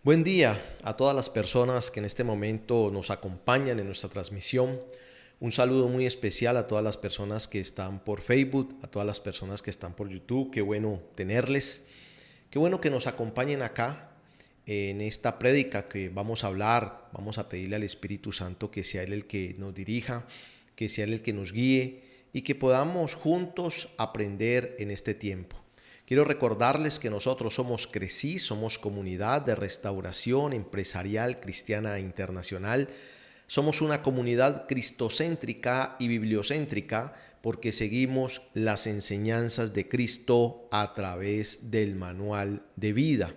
Buen día a todas las personas que en este momento nos acompañan en nuestra transmisión. Un saludo muy especial a todas las personas que están por Facebook, a todas las personas que están por YouTube. Qué bueno tenerles. Qué bueno que nos acompañen acá en esta prédica que vamos a hablar. Vamos a pedirle al Espíritu Santo que sea Él el que nos dirija, que sea Él el que nos guíe y que podamos juntos aprender en este tiempo. Quiero recordarles que nosotros somos CRECI, somos Comunidad de Restauración Empresarial Cristiana Internacional. Somos una comunidad cristocéntrica y bibliocéntrica porque seguimos las enseñanzas de Cristo a través del manual de vida.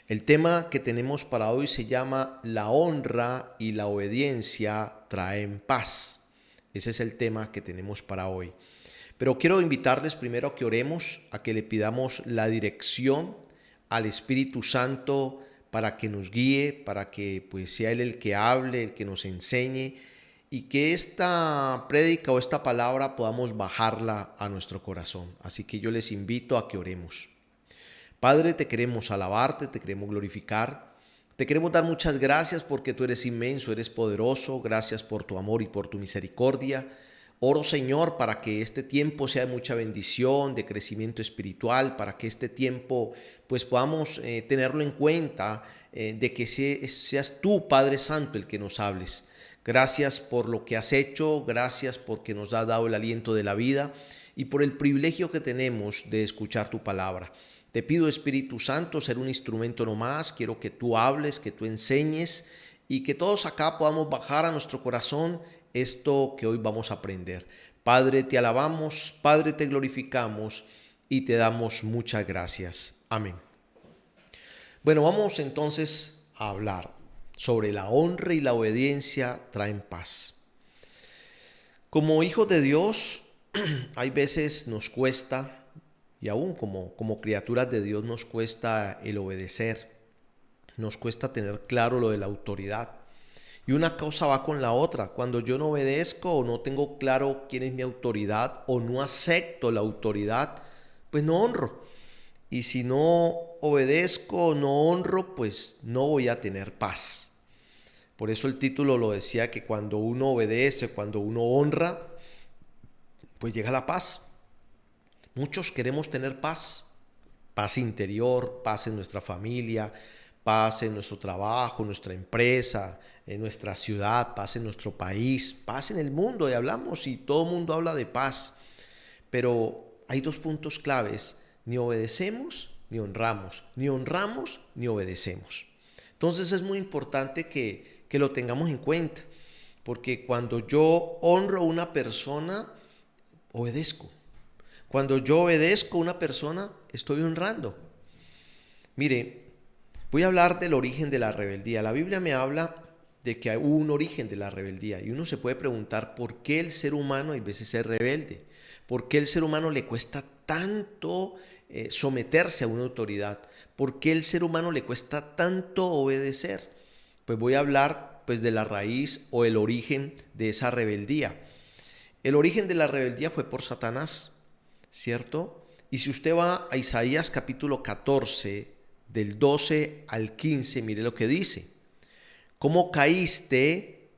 El tema que tenemos para hoy se llama La honra y la obediencia traen paz. Ese es el tema que tenemos para hoy. Pero quiero invitarles primero a que oremos, a que le pidamos la dirección al Espíritu Santo para que nos guíe, para que pues sea Él el que hable, el que nos enseñe y que esta prédica o esta palabra podamos bajarla a nuestro corazón. Así que yo les invito a que oremos. Padre, te queremos alabarte, te queremos glorificar. Te queremos dar muchas gracias porque tú eres inmenso, eres poderoso. Gracias por tu amor y por tu misericordia. Oro, Señor, para que este tiempo sea de mucha bendición, de crecimiento espiritual, para que este tiempo pues podamos tenerlo en cuenta, de que seas tú, Padre Santo, el que nos hables. Gracias por lo que has hecho, gracias porque nos has dado el aliento de la vida y por el privilegio que tenemos de escuchar tu palabra. Te pido, Espíritu Santo, ser un instrumento nomás. Quiero que tú hables, que tú enseñes y que todos acá podamos bajar a nuestro corazón esto que hoy vamos a aprender. Padre, te alabamos, Padre, te glorificamos y te damos muchas gracias. Amén. Bueno, vamos entonces a hablar sobre la honra y la obediencia traen paz. Como hijos de Dios, hay veces nos cuesta, y aún como criaturas de Dios nos cuesta el obedecer, nos cuesta tener claro lo de la autoridad. Y una cosa va con la otra. Cuando yo no obedezco o no tengo claro quién es mi autoridad o no acepto la autoridad, pues no honro. Y si no obedezco o no honro, pues no voy a tener paz. Por eso el título lo decía que cuando uno obedece, cuando uno honra, pues llega la paz. Muchos queremos tener paz, paz interior, paz en nuestra familia, paz en nuestro trabajo, en nuestra empresa, en nuestra ciudad, paz en nuestro país, paz en el mundo. Y hablamos y todo el mundo habla de paz. Pero hay dos puntos claves: ni obedecemos ni honramos, ni honramos ni obedecemos. Entonces es muy importante que lo tengamos en cuenta, porque cuando yo honro a una persona, obedezco. Cuando yo obedezco a una persona, estoy honrando. Mire, voy a hablar del origen de la rebeldía. La Biblia me habla de que hubo un origen de la rebeldía y uno se puede preguntar por qué el ser humano a veces es rebelde, por qué el ser humano le cuesta tanto someterse a una autoridad, por qué el ser humano le cuesta tanto obedecer. Pues voy a hablar pues de la raíz o el origen de esa rebeldía. El origen de la rebeldía fue por Satanás, ¿cierto? Y si usted va a Isaías capítulo 14, del 12 al 15, mire lo que dice. ¿Cómo caíste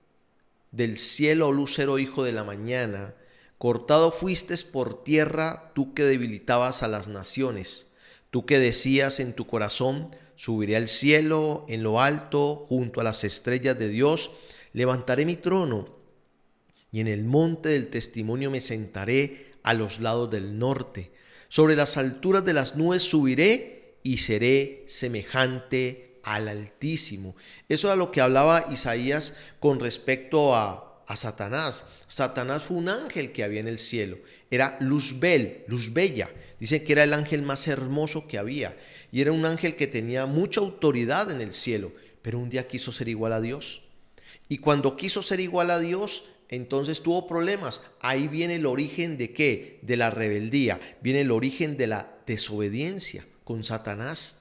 del cielo, lucero hijo de la mañana? Cortado fuiste por tierra, tú que debilitabas a las naciones. Tú que decías en tu corazón, subiré al cielo, en lo alto, junto a las estrellas de Dios, levantaré mi trono y en el monte del testimonio me sentaré a los lados del norte. Sobre las alturas de las nubes subiré y seré semejante al Altísimo. Eso era lo que hablaba Isaías con respecto a Satanás. Satanás fue un ángel que había en el cielo. Era Luzbel, luz bella. Dicen que era el ángel más hermoso que había. Y era un ángel que tenía mucha autoridad en el cielo. Pero un día quiso ser igual a Dios. Y cuando quiso ser igual a Dios, entonces tuvo problemas. Ahí viene el origen de ¿qué? De la rebeldía. Viene el origen de la desobediencia con Satanás.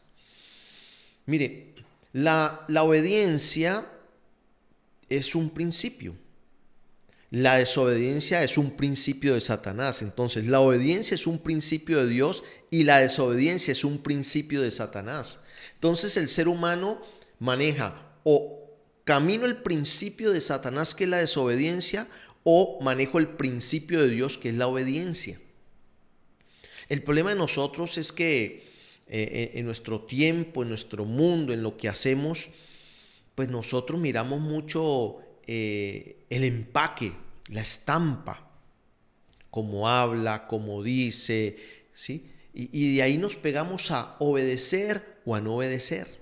Mire, la obediencia es un principio. La desobediencia es un principio de Satanás. Entonces, la obediencia es un principio de Dios y la desobediencia es un principio de Satanás. Entonces, el ser humano maneja o camino el principio de Satanás, que es la desobediencia, o manejo el principio de Dios, que es la obediencia. El problema de nosotros es que en nuestro tiempo, en nuestro mundo, en lo que hacemos, pues nosotros miramos mucho el empaque, la estampa, cómo habla, cómo dice, ¿sí? Y de ahí nos pegamos a obedecer o a no obedecer.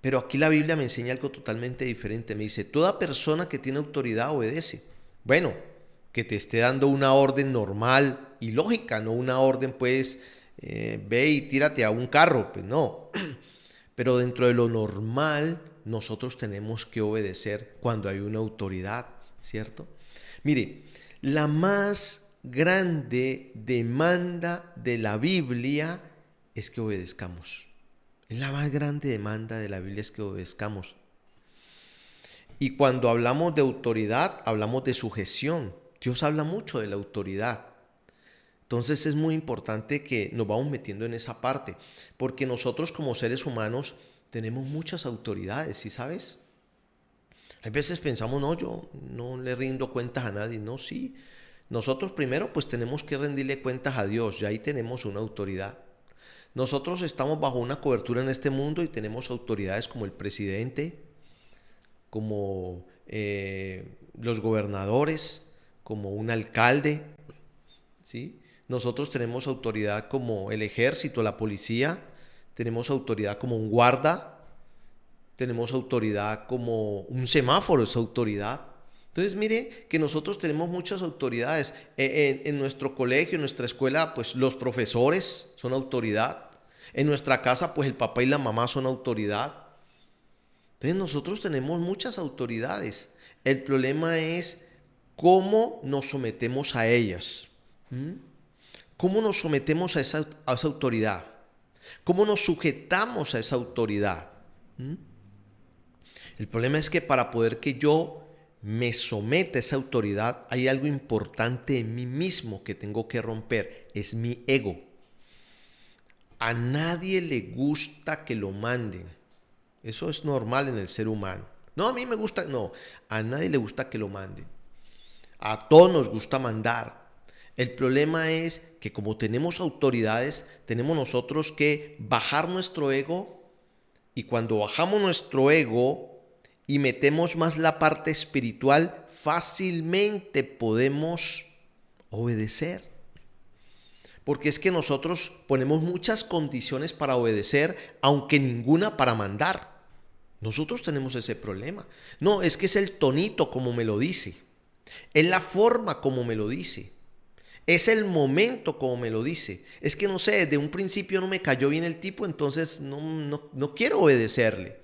Pero aquí la Biblia me enseña algo totalmente diferente. Me dice, toda persona que tiene autoridad obedece. Bueno, que te esté dando una orden normal y lógica, no una orden pues, ve y tírate a un carro, pues no. Pero dentro de lo normal, nosotros tenemos que obedecer cuando hay una autoridad, ¿cierto? Mire, la más grande demanda de la Biblia es que obedezcamos. La más grande demanda de la Biblia es que obedezcamos. Y cuando hablamos de autoridad, hablamos de sujeción. Dios habla mucho de la autoridad. Entonces es muy importante que nos vamos metiendo en esa parte, porque nosotros como seres humanos tenemos muchas autoridades, ¿sí sabes? Hay veces pensamos, no, yo no le rindo cuentas a nadie. No, sí. Nosotros primero pues tenemos que rendirle cuentas a Dios, y ahí tenemos una autoridad. Nosotros estamos bajo una cobertura en este mundo y tenemos autoridades como el presidente, como los gobernadores, como un alcalde, ¿sí? Nosotros tenemos autoridad como el ejército, la policía, tenemos autoridad como un guarda, tenemos autoridad como un semáforo, es autoridad. Entonces mire que nosotros tenemos muchas autoridades. En nuestro colegio, en nuestra escuela, pues los profesores son autoridad. En nuestra casa, pues el papá y la mamá son autoridad. Entonces nosotros tenemos muchas autoridades. El problema es cómo nos sometemos a ellas. ¿Cómo nos sometemos a esa autoridad? ¿Cómo nos sujetamos a esa autoridad? El problema es que para poder que yo me someta a esa autoridad, hay algo importante en mí mismo que tengo que romper. Es mi ego. A nadie le gusta que lo manden. Eso es normal en el ser humano. No, a mí me gusta, no. A nadie le gusta que lo manden. A todos nos gusta mandar. El problema es que como tenemos autoridades, tenemos nosotros que bajar nuestro ego, y cuando bajamos nuestro ego y metemos más la parte espiritual, fácilmente podemos obedecer. Porque es que nosotros ponemos muchas condiciones para obedecer, aunque ninguna para mandar. Nosotros tenemos ese problema. No, es que es el tonito como me lo dice. Es la forma como me lo dice. Es el momento como me lo dice. Es que no sé, desde un principio no me cayó bien el tipo, entonces no quiero obedecerle.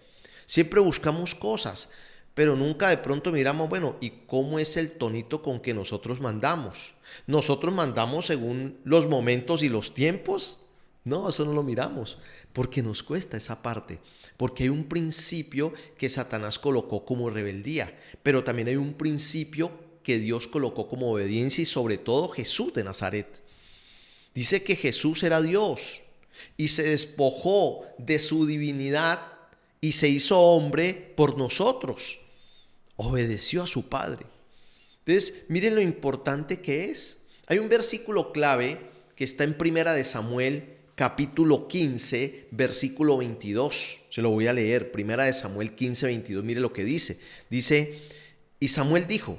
Siempre buscamos cosas, pero nunca de pronto miramos, bueno, ¿y cómo es el tonito con que nosotros mandamos? ¿Nosotros mandamos según los momentos y los tiempos? No, eso no lo miramos, porque nos cuesta esa parte, porque hay un principio que Satanás colocó como rebeldía, pero también hay un principio que Dios colocó como obediencia, y sobre todo Jesús de Nazaret. Dice que Jesús era Dios y se despojó de su divinidad y se hizo hombre por nosotros. Obedeció a su Padre. Entonces, miren lo importante que es. Hay un versículo clave que está en Primera de Samuel, capítulo 15, versículo 22. Se lo voy a leer. Primera de Samuel 15, 22. Mire lo que dice. Dice, y Samuel dijo,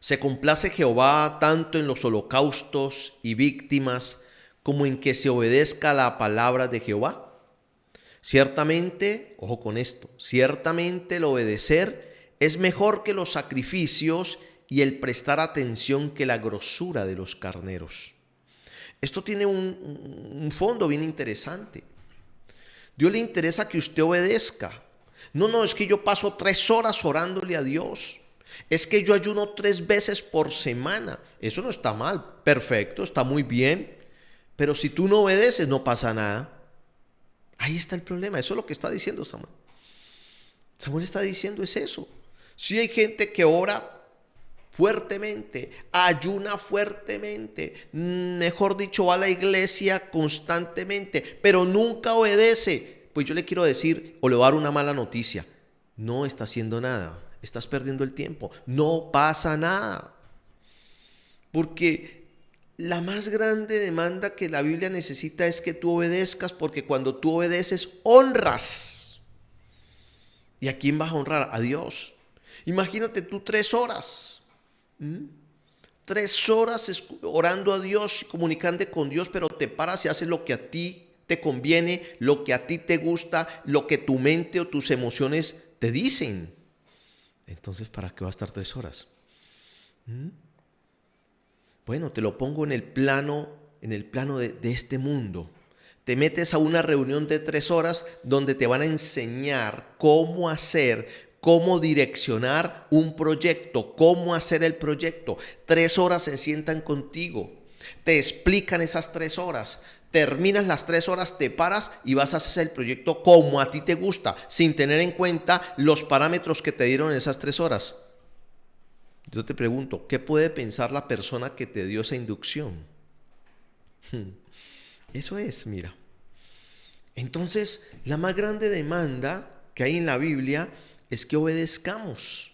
se complace Jehová tanto en los holocaustos y víctimas como en que se obedezca la palabra de Jehová. Ciertamente, ojo con esto, ciertamente el obedecer es mejor que los sacrificios y el prestar atención que la grosura de los carneros. Esto tiene un fondo bien interesante. Dios le interesa que usted obedezca. No, es que yo paso 3 horas orándole a Dios. Es que yo ayuno 3 veces por semana. Eso no está mal, perfecto, está muy bien. Pero si tú no obedeces, no pasa nada. Ahí está el problema, eso es lo que está diciendo Samuel. Samuel está diciendo es eso. Sí hay gente que ora fuertemente, ayuna fuertemente, mejor dicho, va a la iglesia constantemente, pero nunca obedece. Pues yo le quiero decir, o le voy a dar una mala noticia, no está haciendo nada, estás perdiendo el tiempo, no pasa nada. Porque la más grande demanda que la Biblia necesita es que tú obedezcas, porque cuando tú obedeces, honras. ¿Y a quién vas a honrar? A Dios. Imagínate tú 3 horas. 3 horas orando a Dios, comunicando con Dios, pero te paras y haces lo que a ti te conviene, lo que a ti te gusta, lo que tu mente o tus emociones te dicen. Entonces, ¿para qué va a estar 3 horas? Bueno, te lo pongo en el plano de este mundo. Te metes a una reunión de 3 horas donde te van a enseñar cómo hacer, cómo direccionar un proyecto, cómo hacer el proyecto. 3 horas se sientan contigo, te explican esas 3 horas. Terminas las 3 horas, te paras y vas a hacer el proyecto como a ti te gusta, sin tener en cuenta los parámetros que te dieron en esas 3 horas. Yo te pregunto, ¿qué puede pensar la persona que te dio esa inducción? Eso es, mira. Entonces, la más grande demanda que hay en la Biblia es que obedezcamos.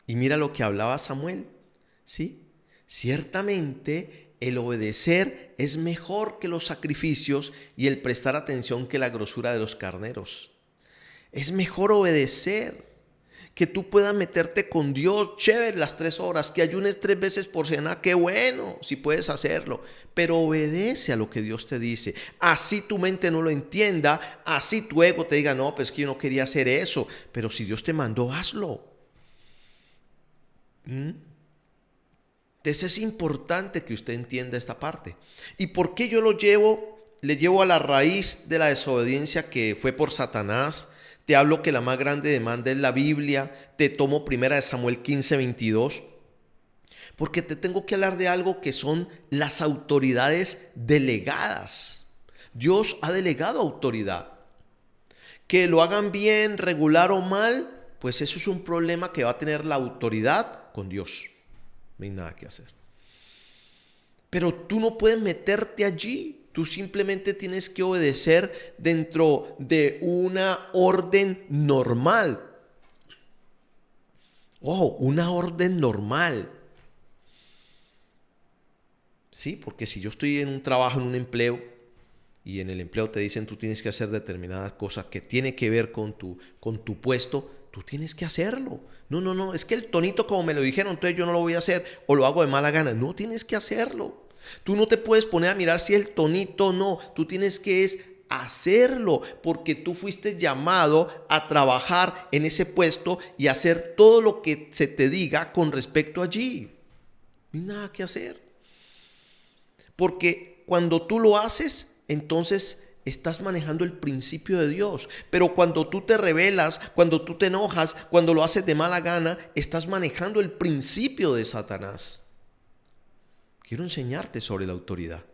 Y mira lo que hablaba Samuel, ¿sí? Ciertamente, el obedecer es mejor que los sacrificios y el prestar atención que la grosura de los carneros. Es mejor obedecer. Que tú puedas meterte con Dios, chévere, las 3 horas, que ayunes 3 veces por semana, qué bueno, si puedes hacerlo, pero obedece a lo que Dios te dice. Así tu mente no lo entienda, así tu ego te diga, no, pues que yo no quería hacer eso, pero si Dios te mandó, hazlo. Entonces es importante que usted entienda esta parte. ¿Y por qué yo le llevo a la raíz de la desobediencia que fue por Satanás? Te hablo que la más grande demanda es la Biblia. Te tomo 1 Samuel 15:22. Porque te tengo que hablar de algo que son las autoridades delegadas. Dios ha delegado autoridad. Que lo hagan bien, regular o mal, pues eso es un problema que va a tener la autoridad con Dios. No hay nada que hacer. Pero tú no puedes meterte allí. Tú simplemente tienes que obedecer dentro de una orden normal. Ojo, una orden normal. Sí, porque si yo estoy en un trabajo, en un empleo, y en el empleo te dicen tú tienes que hacer determinadas cosas que tiene que ver con tu puesto, tú tienes que hacerlo. No, es que el tonito como me lo dijeron, entonces yo no lo voy a hacer o lo hago de mala gana. No, tienes que hacerlo. Tú no te puedes poner a mirar si el tonito o no. Tú tienes que hacerlo porque tú fuiste llamado a trabajar en ese puesto y hacer todo lo que se te diga con respecto allí. No hay nada que hacer. Porque cuando tú lo haces, entonces estás manejando el principio de Dios. Pero cuando tú te rebelas, cuando tú te enojas, cuando lo haces de mala gana, estás manejando el principio de Satanás. Quiero enseñarte sobre la autoridad.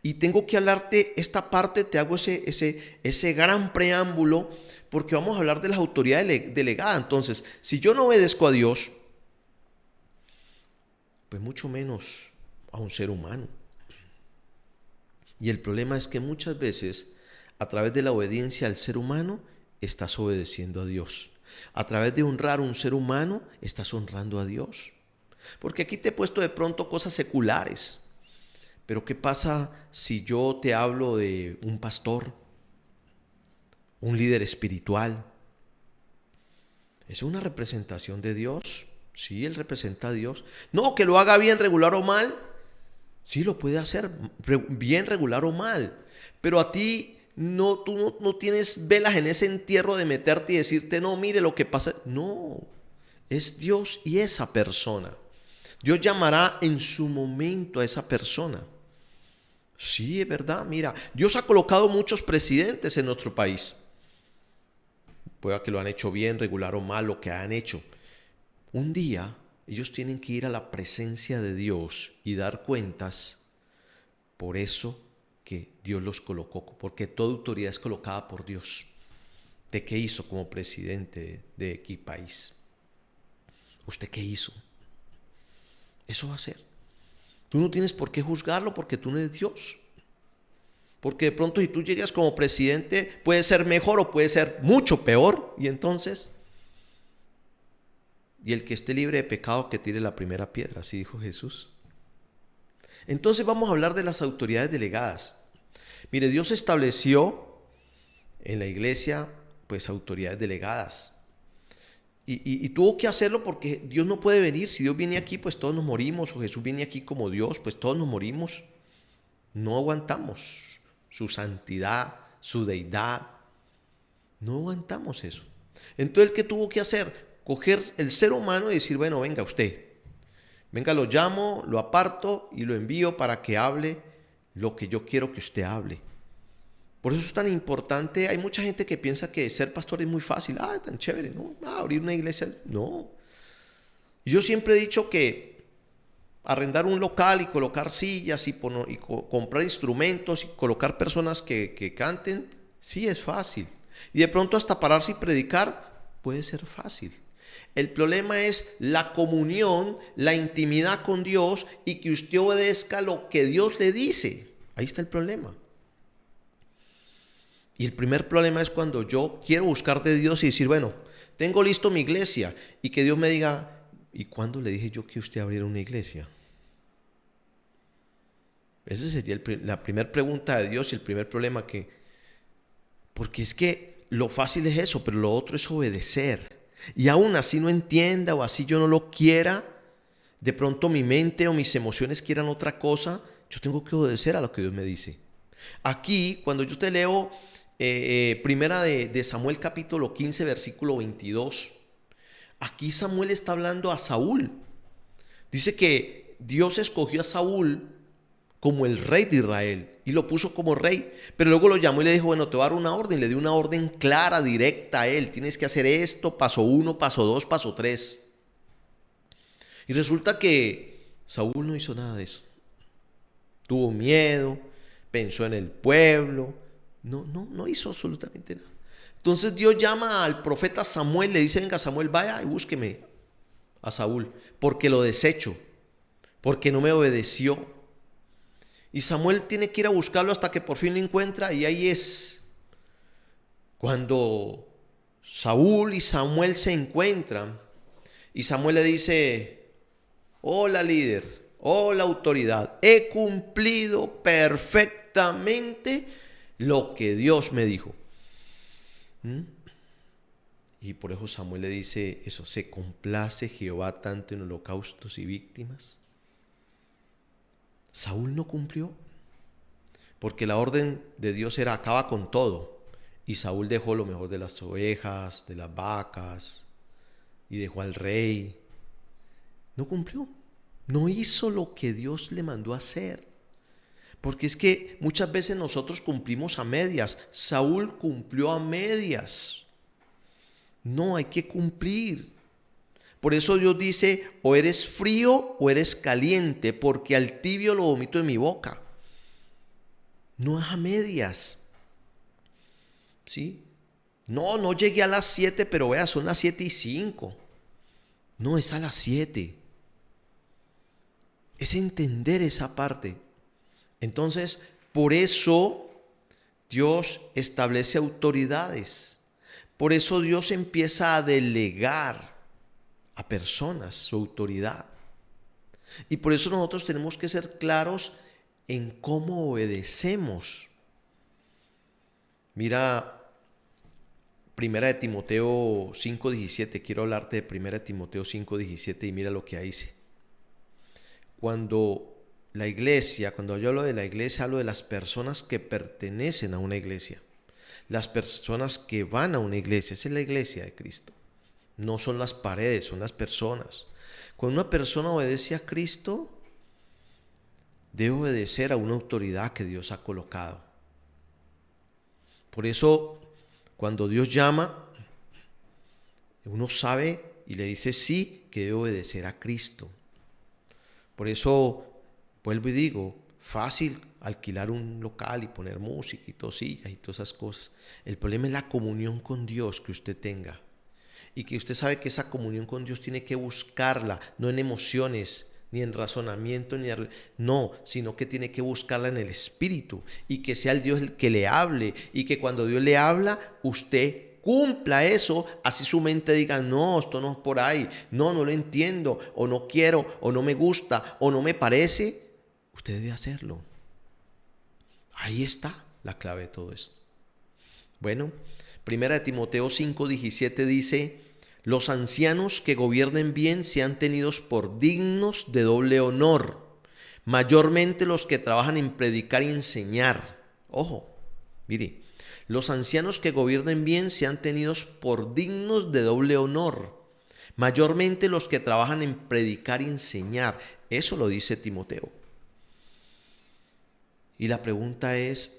Y tengo que hablarte esta parte, te hago ese gran preámbulo, porque vamos a hablar de las autoridades delegadas. Entonces, si yo no obedezco a Dios, pues mucho menos a un ser humano. Y el problema es que muchas veces, a través de la obediencia al ser humano, estás obedeciendo a Dios. A través de honrar a un ser humano, estás honrando a Dios. Porque aquí te he puesto de pronto cosas seculares. Pero ¿qué pasa si yo te hablo de un pastor, un líder espiritual? ¿Es una representación de Dios? Sí, él representa a Dios. No, que lo haga bien, regular o mal. Sí, lo puede hacer bien, regular o mal. Pero a ti tú no tienes velas en ese entierro de meterte y decirte, no, mire lo que pasa. No, es Dios y esa persona. Dios llamará en su momento a esa persona. Sí, es verdad, mira, Dios ha colocado muchos presidentes en nuestro país. Pueda que lo han hecho bien, regular o mal, lo que han hecho. Un día ellos tienen que ir a la presencia de Dios y dar cuentas. Por eso que Dios los colocó, porque toda autoridad es colocada por Dios. ¿De qué hizo como presidente de qué país? ¿Usted qué hizo? Eso va a ser. Tú no tienes por qué juzgarlo porque tú no eres Dios. Porque de pronto si tú llegas como presidente puede ser mejor o puede ser mucho peor. Y entonces, y el que esté libre de pecado que tire la primera piedra, así dijo Jesús. Entonces vamos a hablar de las autoridades delegadas. Mire, Dios estableció en la iglesia pues autoridades delegadas. Y tuvo que hacerlo porque Dios no puede venir. Si Dios viene aquí, pues todos nos morimos. O Jesús viene aquí como Dios, pues todos nos morimos. No aguantamos su santidad, su deidad. No aguantamos eso. Entonces, ¿qué tuvo que hacer? Coger el ser humano y decir, bueno, venga usted. Venga, lo llamo, lo aparto y lo envío para que hable lo que yo quiero que usted hable. Por eso es tan importante. Hay mucha gente que piensa que ser pastor es muy fácil. Tan chévere, ¿no? Abrir una iglesia, no. Y yo siempre he dicho que arrendar un local y colocar sillas y comprar instrumentos y colocar personas que canten, sí es fácil. Y de pronto hasta pararse y predicar puede ser fácil. El problema es la comunión, la intimidad con Dios y que usted obedezca lo que Dios le dice. Ahí está el problema. Y el primer problema es cuando yo quiero buscar de Dios y decir, bueno, tengo listo mi iglesia, y que Dios me diga, ¿y cuándo le dije yo que usted abriera una iglesia? Esa sería la primera pregunta de Dios y el primer problema porque es que lo fácil es eso, pero lo otro es obedecer. Y aún así no entienda o así yo no lo quiera, de pronto mi mente o mis emociones quieran otra cosa, yo tengo que obedecer a lo que Dios me dice. Aquí, cuando yo te leo primera de Samuel capítulo 15 versículo 22, aquí Samuel está hablando a Saúl. Dice que Dios escogió a Saúl como el rey de Israel y lo puso como rey, pero luego lo llamó y le dijo, bueno, te voy a dar una orden. Le dio una orden clara, directa a él: tienes que hacer esto, paso 1, paso 2, paso 3. Y resulta que Saúl no hizo nada de eso. Tuvo miedo, pensó en el pueblo, no hizo absolutamente nada. Entonces Dios llama al profeta Samuel, le dice, venga Samuel, vaya y búsqueme a Saúl, porque lo desecho, porque no me obedeció. Y Samuel tiene que ir a buscarlo hasta que por fin lo encuentra, y ahí es cuando Saúl y Samuel se encuentran, y Samuel le dice, hola líder, hola autoridad, he cumplido perfectamente lo que Dios me dijo. Y por eso Samuel le dice eso, ¿se complace Jehová tanto en holocaustos y víctimas? Saúl no cumplió, porque la orden de Dios era acaba con todo, y Saúl dejó lo mejor de las ovejas, de las vacas, y dejó al rey. No cumplió, no hizo lo que Dios le mandó a hacer. Porque es que muchas veces nosotros cumplimos a medias. Saúl cumplió a medias. No, hay que cumplir. Por eso Dios dice, o eres frío o eres caliente, porque al tibio lo vomito de mi boca. No es a medias. ¿Sí? No llegué a las 7, pero vea, son las 7:05. No, es a las 7. Es entender esa parte. Entonces, por eso Dios establece autoridades. Por eso Dios empieza a delegar a personas su autoridad. Y por eso nosotros tenemos que ser claros en cómo obedecemos. Mira, Primera de Timoteo 5:17. Quiero hablarte de Primera de Timoteo 5:17 y mira lo que ahí dice. Cuando yo hablo de la iglesia, hablo de las personas que pertenecen a una iglesia. Las personas que van a una iglesia, esa es la iglesia de Cristo. No son las paredes, son las personas. Cuando una persona obedece a Cristo, debe obedecer a una autoridad que Dios ha colocado. Por eso, cuando Dios llama, uno sabe y le dice sí, que debe obedecer a Cristo. Por eso, vuelvo y digo, fácil alquilar un local y poner música y sillas y todas esas cosas. El problema es la comunión con Dios que usted tenga. Y que usted sabe que esa comunión con Dios tiene que buscarla, no en emociones, ni en razonamiento, no, sino que tiene que buscarla en el Espíritu y que sea el Dios el que le hable y que cuando Dios le habla, usted cumpla eso, así su mente diga, no, esto no es por ahí, no lo entiendo, o no quiero, o no me gusta, o no me parece, usted debe hacerlo. Ahí está la clave de todo esto. Bueno, 1 Timoteo 5:17 dice, los ancianos que gobiernen bien sean tenidos por dignos de doble honor, mayormente los que trabajan en predicar y enseñar. Ojo, mire, los ancianos que gobiernen bien sean tenidos por dignos de doble honor, mayormente los que trabajan en predicar y enseñar. Eso lo dice Timoteo. Y la pregunta es,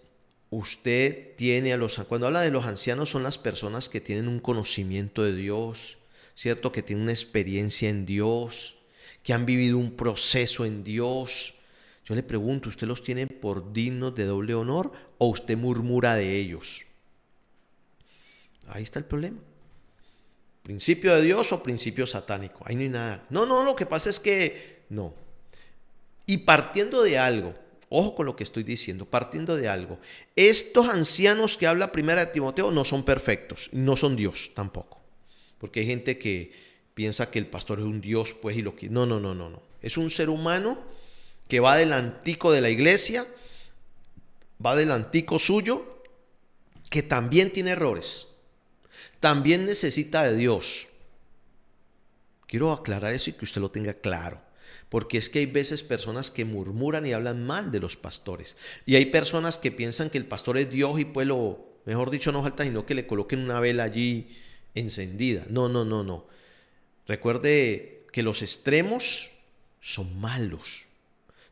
usted tiene cuando habla de los ancianos son las personas que tienen un conocimiento de Dios, ¿cierto? Que tienen una experiencia en Dios, que han vivido un proceso en Dios. Yo le pregunto, ¿usted los tiene por dignos de doble honor o usted murmura de ellos? Ahí está el problema. ¿Principio de Dios o principio satánico? Ahí no hay nada. No, lo que pasa es que no. Y partiendo de algo, ojo con lo que estoy diciendo, partiendo de algo, estos ancianos que habla 1 Timoteo no son perfectos, no son Dios tampoco. Porque hay gente que piensa que el pastor es un Dios, pues, y lo que... No. Es un ser humano que va adelantico de la iglesia, va adelantico suyo, que también tiene errores, también necesita de Dios. Quiero aclarar eso y que usted lo tenga claro. Porque es que hay veces personas que murmuran y hablan mal de los pastores. Y hay personas que piensan que el pastor es Dios y pues mejor dicho, no falta sino que le coloquen una vela allí encendida. No. Recuerde que los extremos son malos.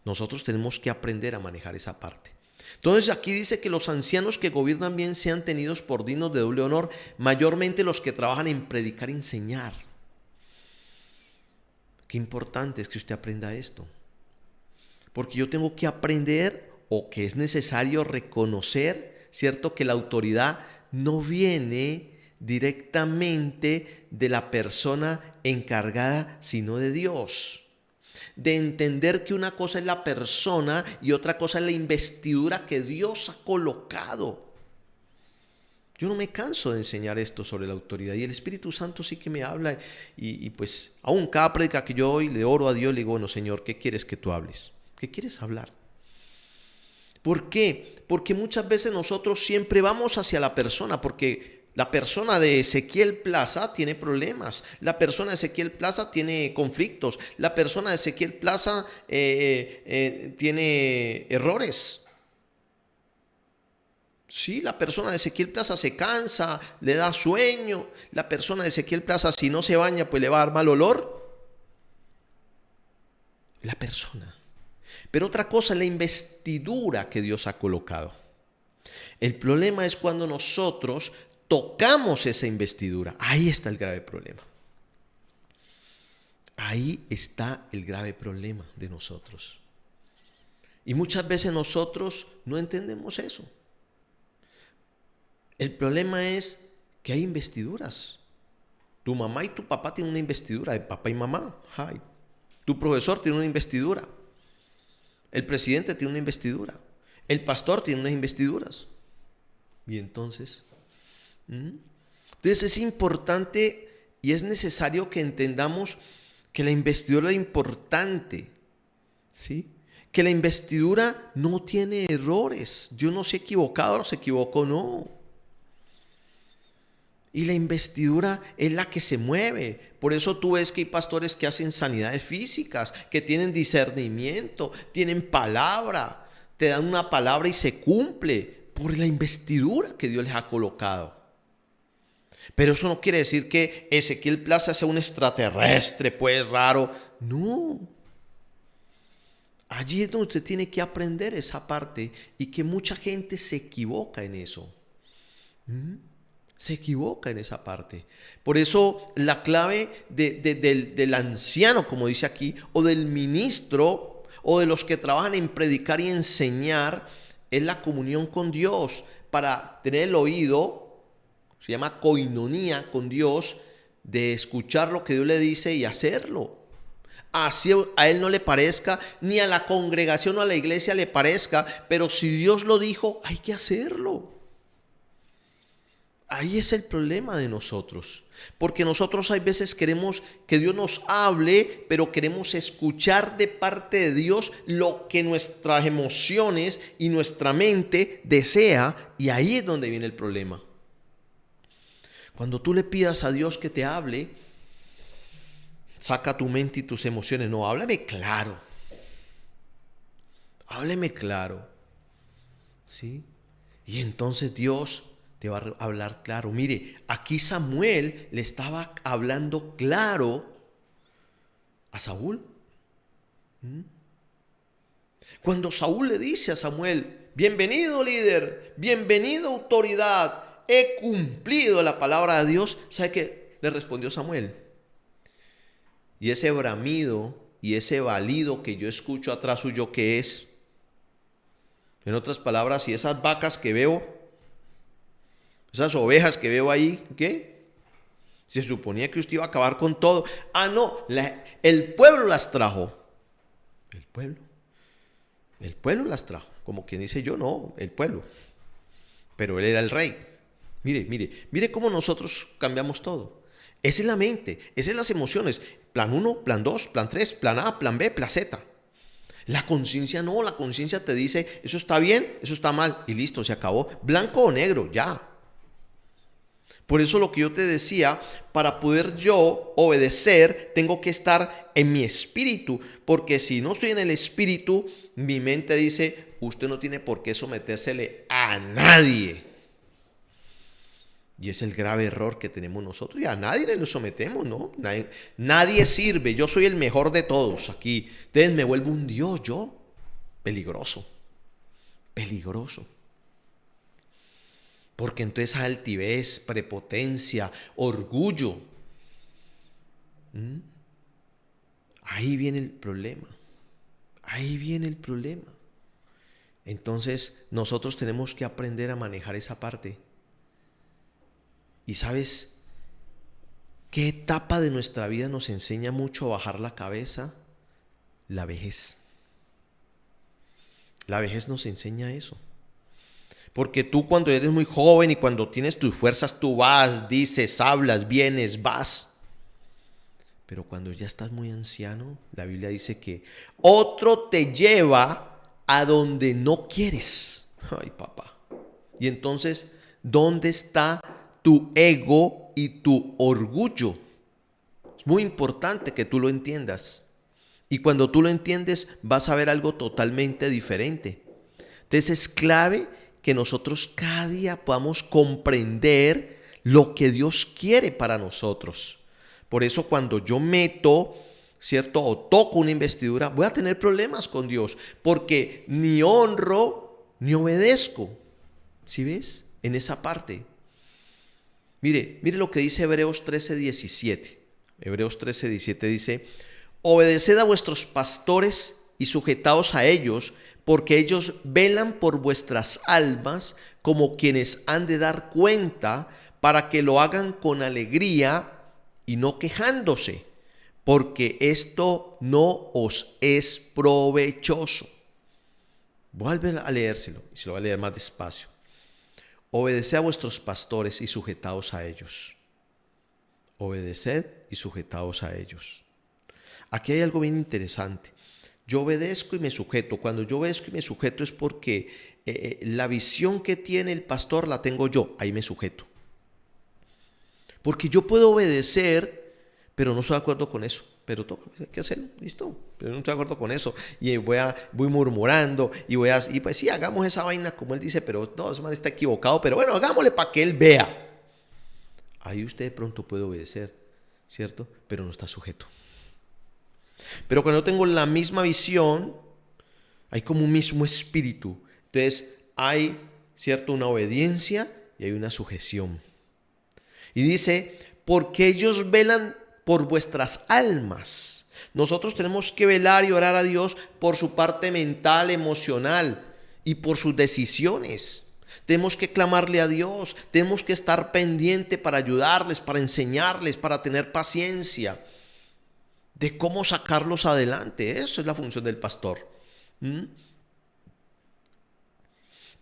Nosotros tenemos que aprender a manejar esa parte. Entonces aquí dice que los ancianos que gobiernan bien sean tenidos por dignos de doble honor, mayormente los que trabajan en predicar y enseñar. Qué importante es que usted aprenda esto. Porque yo tengo que aprender o que es necesario reconocer, ¿cierto? Que la autoridad no viene directamente de la persona encargada, sino de Dios. De entender que una cosa es la persona y otra cosa es la investidura que Dios ha colocado. Yo no me canso de enseñar esto sobre la autoridad y el Espíritu Santo sí que me habla y pues aún cada prédica que yo doy le oro a Dios, le digo, bueno Señor, ¿qué quieres que tú hables? ¿Qué quieres hablar? ¿Por qué? Porque muchas veces nosotros siempre vamos hacia la persona, porque la persona de Ezequiel Plaza tiene problemas, la persona de Ezequiel Plaza tiene conflictos, la persona de Ezequiel Plaza tiene errores. Sí, la persona de Ezequiel Plaza se cansa, le da sueño. La persona de Ezequiel Plaza, si no se baña, pues le va a dar mal olor. La persona. Pero otra cosa es la investidura que Dios ha colocado. El problema es cuando nosotros tocamos esa investidura. Ahí está el grave problema. Ahí está el grave problema de nosotros. Y muchas veces nosotros no entendemos eso. El problema es que hay investiduras. Tu mamá y tu papá tienen una investidura de papá y mamá. Ay. Tu profesor tiene una investidura. El presidente tiene una investidura. El pastor tiene unas investiduras. Y entonces es importante y es necesario que entendamos que la investidura es importante. ¿Sí? Que la investidura no tiene errores. Dios no se ha equivocado, no se equivocó, no. Y la investidura es la que se mueve. Por eso tú ves que hay pastores que hacen sanidades físicas, que tienen discernimiento, tienen palabra, te dan una palabra y se cumple por la investidura que Dios les ha colocado. Pero eso no quiere decir que Ezequiel Plaza sea un extraterrestre, pues raro. No. Allí es donde usted tiene que aprender esa parte y que mucha gente se equivoca en eso. Se equivoca en esa parte. Por eso la clave del anciano, como dice aquí, o del ministro, o de los que trabajan en predicar y enseñar, es la comunión con Dios, para tener el oído, se llama coinonía con Dios, de escuchar lo que Dios le dice y hacerlo. así a él no le parezca, ni a la congregación o a la iglesia le parezca, pero si Dios lo dijo, hay que hacerlo. Ahí es el problema de nosotros, porque nosotros hay veces queremos que Dios nos hable, pero queremos escuchar de parte de Dios lo que nuestras emociones y nuestra mente desea, y ahí es donde viene el problema. Cuando tú le pidas a Dios que te hable, saca tu mente y tus emociones. No, háblame claro. Hábleme claro. ¿Sí? Y entonces Dios te va a hablar claro. Mire, aquí Samuel le estaba hablando claro a Saúl. Cuando Saúl le dice a Samuel, bienvenido líder, bienvenido autoridad, he cumplido la palabra de Dios, ¿sabe qué le respondió Samuel? Y ese bramido y ese balido que yo escucho atrás suyo, ¿qué es? En otras palabras, y esas vacas que veo, esas ovejas que veo ahí, ¿qué? Se suponía que usted iba a acabar con todo. Ah, no, el pueblo las trajo. El pueblo las trajo. Como quien dice yo, no, el pueblo. Pero él era el rey. Mire cómo nosotros cambiamos todo. Esa es la mente, esas son las emociones. Plan 1, plan 2, plan 3, plan A, plan B, plan Z. La conciencia no, la conciencia te dice, eso está bien, eso está mal, y listo, se acabó. Blanco o negro, ya. Por eso lo que yo te decía, para poder yo obedecer, tengo que estar en mi espíritu, porque si no estoy en el espíritu, mi mente dice, usted no tiene por qué sometérsele a nadie. Y es el grave error que tenemos nosotros. Y a nadie le sometemos, ¿no? Nadie sirve. Yo soy el mejor de todos aquí. Entonces me vuelvo un Dios, yo. Peligroso. Peligroso. Porque entonces altivez, prepotencia, orgullo. Ahí viene el problema. Ahí viene el problema. Entonces nosotros tenemos que aprender a manejar esa parte. ¿Y sabes qué etapa de nuestra vida nos enseña mucho a bajar la cabeza? La vejez. La vejez nos enseña eso. Porque tú cuando eres muy joven y cuando tienes tus fuerzas, tú vas, dices, hablas, vienes, vas. Pero cuando ya estás muy anciano, la Biblia dice que otro te lleva a donde no quieres. Ay, papá. Y entonces, ¿dónde está tu ego y tu orgullo? Es muy importante que tú lo entiendas. Y cuando tú lo entiendes, vas a ver algo totalmente diferente. Entonces es clave que nosotros cada día podamos comprender lo que Dios quiere para nosotros. Por eso cuando yo meto, ¿cierto? O toco una investidura, voy a tener problemas con Dios. Porque ni honro ni obedezco. ¿Sí ves? En esa parte. Mire lo que dice Hebreos 13:17. Hebreos 13:17 dice, obedeced a vuestros pastores y sujetaos a ellos, porque ellos velan por vuestras almas como quienes han de dar cuenta, para que lo hagan con alegría y no quejándose, porque esto no os es provechoso. Voy a volver a leérselo y se lo voy a leer más despacio. Obedeced a vuestros pastores y sujetaos a ellos. Obedeced y sujetaos a ellos. Aquí hay algo bien interesante. Yo obedezco y me sujeto. Cuando yo obedezco y me sujeto es porque la visión que tiene el pastor la tengo yo. Ahí me sujeto. Porque yo puedo obedecer, pero no estoy de acuerdo con eso. Pero hay que hacerlo, listo. Pero no estoy de acuerdo con eso. Y voy murmurando y pues sí, hagamos esa vaina como él dice, pero no, ese man está equivocado. Pero bueno, hagámosle para que él vea. Ahí usted de pronto puede obedecer, ¿cierto? Pero no está sujeto. Pero cuando tengo la misma visión, hay como un mismo espíritu. Entonces hay, ¿cierto? Una obediencia y hay una sujeción. Y dice, porque ellos velan por vuestras almas. Nosotros tenemos que velar y orar a Dios por su parte mental, emocional y por sus decisiones. Tenemos que clamarle a Dios, tenemos que estar pendiente para ayudarles, para enseñarles, para tener paciencia. de cómo sacarlos adelante. Eso es la función del pastor. ¿Mm?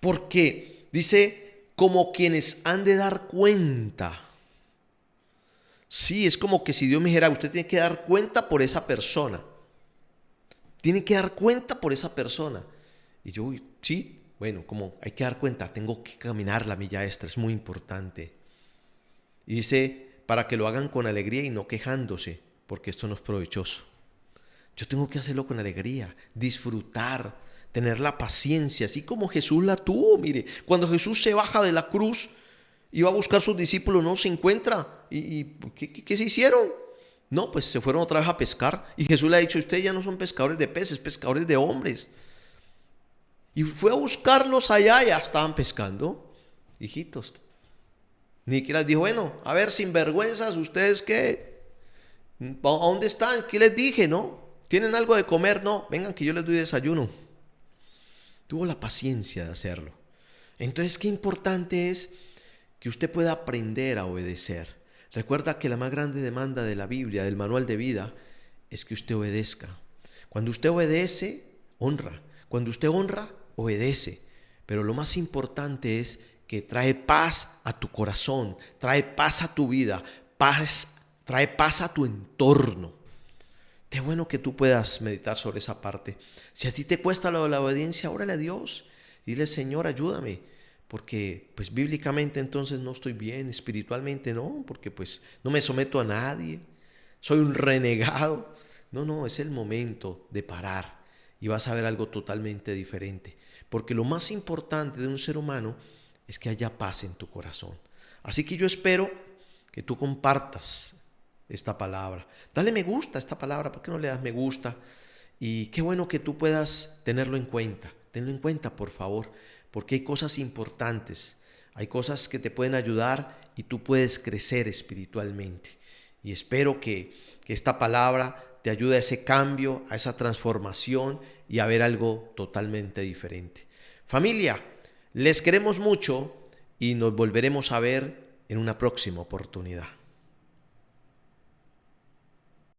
Porque dice, como quienes han de dar cuenta. Sí, es como que si Dios me dijera, usted tiene que dar cuenta por esa persona. Tiene que dar cuenta por esa persona. Y yo, sí, bueno, como hay que dar cuenta, tengo que caminar la milla extra, es muy importante. Y dice, para que lo hagan con alegría y no quejándose, porque esto no es provechoso. Yo tengo que hacerlo con alegría, disfrutar, tener la paciencia, así como Jesús la tuvo. Mire, cuando Jesús se baja de la cruz y va a buscar a sus discípulos, no se encuentra. ¿Y qué se hicieron? No, pues se fueron otra vez a pescar. Y Jesús le ha dicho, ustedes ya no son pescadores de peces, pescadores de hombres. Y fue a buscarlos allá y ya estaban pescando. Hijitos. Ni siquiera les dijo, bueno, a ver, sinvergüenzas, ¿ustedes qué? ¿A dónde están? ¿Qué les dije? ¿No? ¿Tienen algo de comer? No, vengan que yo les doy desayuno. Tuvo la paciencia de hacerlo. Entonces, qué importante es que usted pueda aprender a obedecer. Recuerda que la más grande demanda de la Biblia, del manual de vida, es que usted obedezca. Cuando usted obedece, honra. Cuando usted honra, obedece. Pero lo más importante es que trae paz a tu corazón, trae paz a tu vida, trae paz a tu entorno. Qué bueno que tú puedas meditar sobre esa parte. Si a ti te cuesta lo de la obediencia, órale a Dios. Dile, Señor, ayúdame. Porque pues bíblicamente entonces no estoy bien, espiritualmente no, porque pues no me someto a nadie. Soy un renegado. No, es el momento de parar y vas a ver algo totalmente diferente. Porque lo más importante de un ser humano es que haya paz en tu corazón. Así que yo espero que tú compartas esta palabra. Dale me gusta a esta palabra, ¿por qué no le das me gusta? Y qué bueno que tú puedas tenerlo en cuenta. Tenlo en cuenta, por favor, porque hay cosas importantes, hay cosas que te pueden ayudar y tú puedes crecer espiritualmente. Y espero que esta palabra te ayude a ese cambio, a esa transformación y a ver algo totalmente diferente. Familia, les queremos mucho y nos volveremos a ver en una próxima oportunidad.